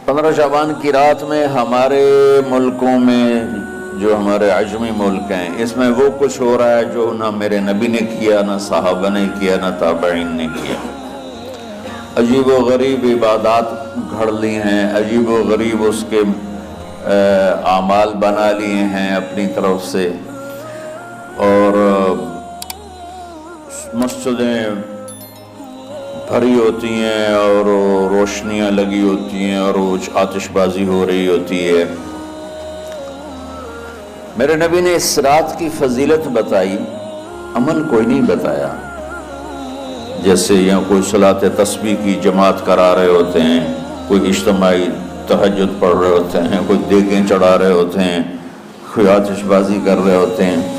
15 شعبان کی رات میں ہمارے ملکوں میں جو ہمارے عجمی ملک ہیں اس میں وہ کچھ ہو رہا ہے جو نہ میرے نبی نے کیا، نہ صحابہ نے کیا، نہ تابعین نے کیا۔ عجیب و غریب عبادات گھڑ لی ہیں، عجیب و غریب اس کے اعمال بنا لیے ہیں اپنی طرف سے، اور مسجدیں بھری ہوتی ہیں اور روشنیاں لگی ہوتی ہیں اور آتش بازی ہو رہی ہوتی ہے۔ میرے نبی نے اس رات کی فضیلت بتائی، عمل کوئی نہیں بتایا۔ جیسے یہاں کوئی صلاۃ تسبیح کی جماعت کرا رہے ہوتے ہیں، کوئی اجتماعی تہجد پڑھ رہے ہوتے ہیں، کوئی دیگیں چڑھا رہے ہوتے ہیں، کوئی آتش بازی کر رہے ہوتے ہیں،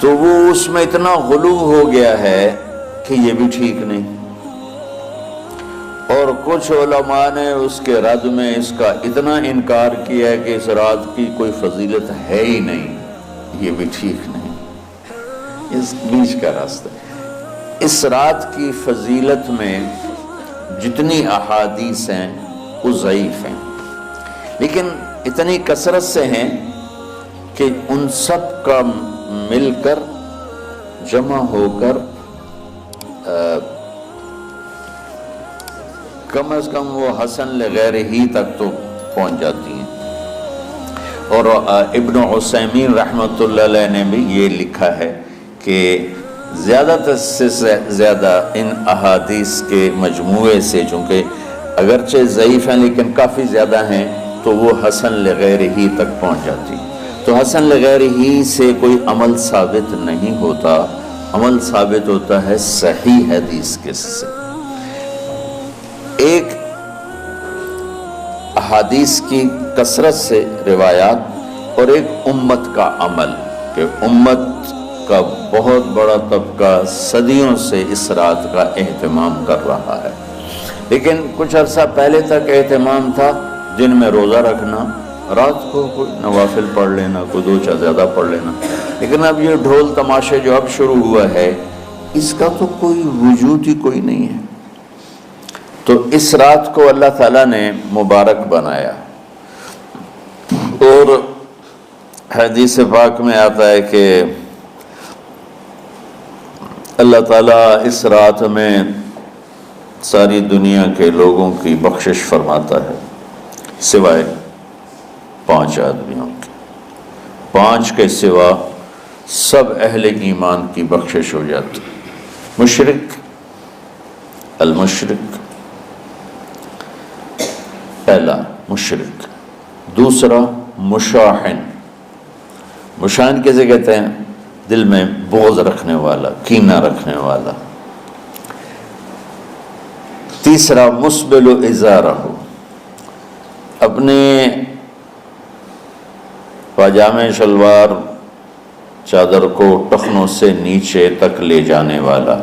تو وہ اس میں اتنا غلو ہو گیا ہے کہ یہ بھی ٹھیک نہیں۔ اور کچھ علماء نے اس کے رد میں اس کا اتنا انکار کیا ہے کہ اس رات کی کوئی فضیلت ہے ہی نہیں، یہ بھی ٹھیک نہیں۔ اس بیچ کا راستہ، اس رات کی فضیلت میں جتنی احادیث ہیں وہ ضعیف ہیں، لیکن اتنی کثرت سے ہیں کہ ان سب کا مل کر جمع ہو کر کم از کم وہ حسن لغیر ہی تک تو پہنچ جاتی ہیں۔ اور ابن عثیمین رحمۃ اللہ علیہ نے بھی یہ لکھا ہے کہ زیادہ سے زیادہ ان احادیث کے مجموعے سے، چونکہ اگرچہ ضعیف ہیں لیکن کافی زیادہ ہیں، تو وہ حسن لغیر ہی تک پہنچ جاتی ہیں۔ تو حسن لغیر ہی سے کوئی عمل ثابت نہیں ہوتا، عمل ثابت ہوتا ہے صحیح حدیث کے سے۔ ایک احادیث کی کثرت سے روایات، اور ایک امت کا عمل، کہ امت کا بہت بڑا طبقہ صدیوں سے اس رات کا اہتمام کر رہا ہے، لیکن کچھ عرصہ پہلے تک اہتمام تھا دن میں روزہ رکھنا، رات کو کوئی نوافل پڑھ لینا، کوئی 2 چاہے زیادہ پڑھ لینا، لیکن اب یہ ڈھول تماشے جو اب شروع ہوا ہے اس کا تو کوئی وجود ہی کوئی نہیں ہے۔ تو اس رات کو اللہ تعالیٰ نے مبارک بنایا، اور حدیث پاک میں آتا ہے کہ اللہ تعالیٰ اس رات میں ساری دنیا کے لوگوں کی بخشش فرماتا ہے سوائے 5 آدمیوں کے۔ 5 کے سوا سب اہل ایمان کی بخشش ہو جاتی۔ مشرک، المشرک، پہلا مشرک، دوسرا مشاحن، مشاحن کیسے کہتے ہیں؟ دل میں بغض رکھنے والا، کینہ رکھنے والا۔ تیسرا مسبل ازارہ، اپنے پاجامے شلوار چادر کو ٹخنوں سے نیچے تک لے جانے والا،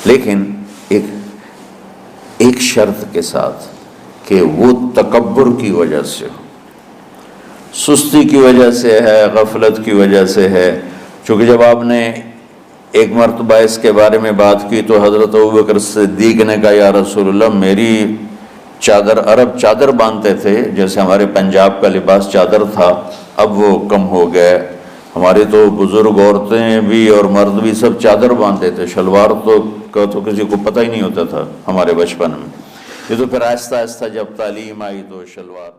لیکن ایک شرط کے ساتھ کہ وہ تکبر کی وجہ سے ہو، سستی کی وجہ سے ہے، غفلت کی وجہ سے ہے۔ چونکہ جب آپ نے ایک مرتبہ اس کے بارے میں بات کی تو حضرت ابوبکر صدیق نے کہا یا رسول اللہ، میری چادر، عرب چادر باندھتے تھے جیسے ہمارے پنجاب کا لباس چادر تھا، اب وہ کم ہو گئے، ہمارے تو بزرگ عورتیں بھی اور مرد بھی سب چادر باندھتے تھے، شلوار تو کسی کو پتہ ہی نہیں ہوتا تھا ہمارے بچپن میں۔ یہ تو پھر آہستہ آہستہ جب تعلیم آئی تو شلوار